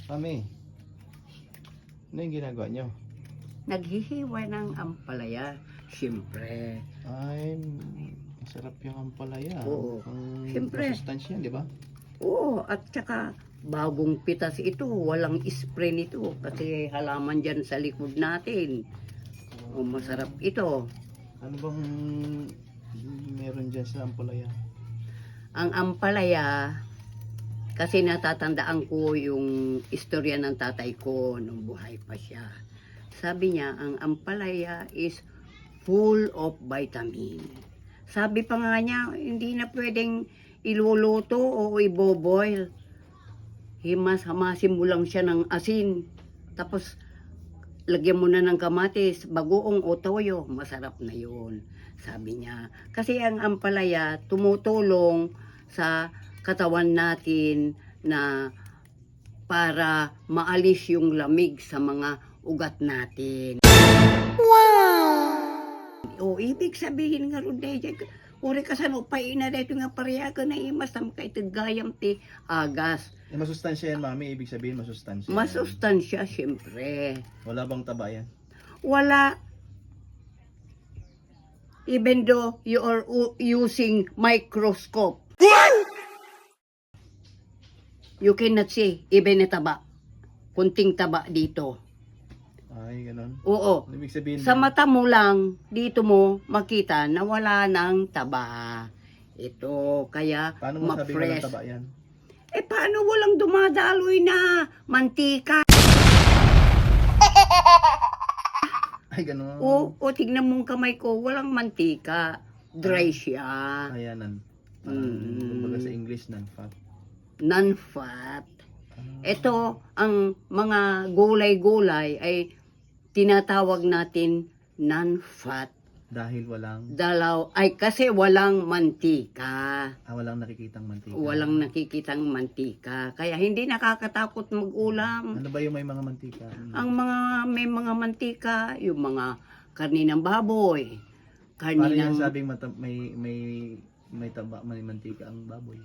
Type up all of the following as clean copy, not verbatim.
Mami, ano yung ginagawa nyo? Naghihiwa ng ampalaya, siyempre. Ay, masarap yung ampalaya. Oo. Ang Siyempre. masustansya, di ba? Oo, at saka bagong pitas ito, walang spray nito kasi halaman dyan sa likod natin. O masarap ito. Ano bang meron dyan sa ampalaya? Ang ampalaya, kasi natatandaan ko yung istorya ng tatay ko nung buhay pa siya. Sabi niya, ang ampalaya is full of vitamin. Sabi pa nga niya, hindi na pwedeng iluluto o iboboil. Hamasin mo lang siya ng asin. Tapos, lagyan mo na ng kamatis, bagoong o toyo, masarap na yun. Sabi niya, kasi ang ampalaya tumutulong sa katawan natin na para maalis yung lamig sa mga ugat natin. O ibig sabihin nga ron dahil uri ka sa nupain na dito nga parehaga na imas tam kay tigayam ti agas. Eh, masustansya yan, mami. Ibig sabihin, masustansya. Masustansya siyempre. Wala bang taba yan? Wala. Even though you are using microscope. You cannot see even na taba. Kunting taba dito. Ay, ganun. Oo. Ibig sabihin, Sa mata mo lang, dito mo makita na wala ng taba. Ito, kaya paano mo sabi walang ma-fresh. taba yan? Eh, paano walang dumadaloy na mantika? Ay, ganun. O tignan mong kamay ko, walang mantika. Dry siya. Ayanan. Mm. Kumbaga sa English, non-fat. Non-fat. Ito, ang mga gulay-gulay ay tinatawag natin non-fat. Dahil walang, Kasi walang mantika. walang nakikitang mantika. Walang nakikitang mantika. Kaya hindi nakakatakot mag-ulam. Ano ba yung may mga mantika? Ang may mga mantika, yung mga karni ng baboy. Paano Karni yan ng... sabing may taba, may mantika ang baboy?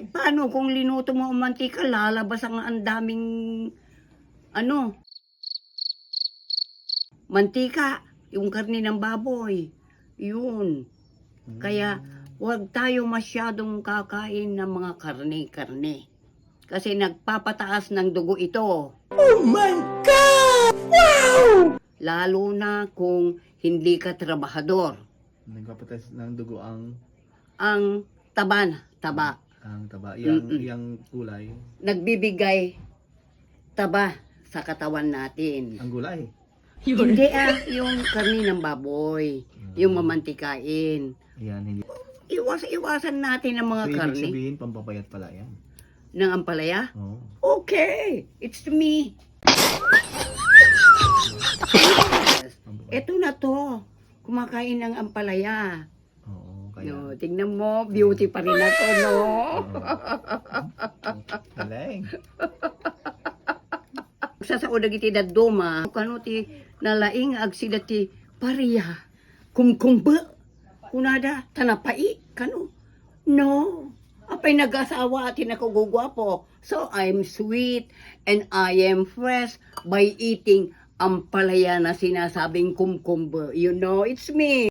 Paano kung linuto mo ang mantika, lalabas ang daming mantika, yung karni ng baboy. Yun. Kaya huwag tayo masyadong kakain ng mga karne-karne. Kasi nagpapataas ng dugo ito. Oh my God! Wow! Lalo na kung hindi ka trabahador. Nagpapatas ng dugo ang Taba. ang taba. Yang kulay. Nagbibigay taba sa katawan natin. Ang gulay. Hindi yung karni ng baboy, yung mamantikain. Ayan, hindi. Iwasan natin ang mga So, ibig karni sabihin, pampapayat pala yan. ng ampalaya. Oo. Okay, it's me. Ito na to, kumakain ng ampalaya. Oo, kaya. No, tingnan mo, beauty pa rin ako, no? Galing. Sa udag iti daduma, kano ti nalaing agsida ti pariya, kumkumba, kunada, tanapai, kano? No, apay nag-asawa at nakagugwapo. So, I'm sweet and I am fresh by eating ampalaya na sinasabing kumkumba. You know, it's me.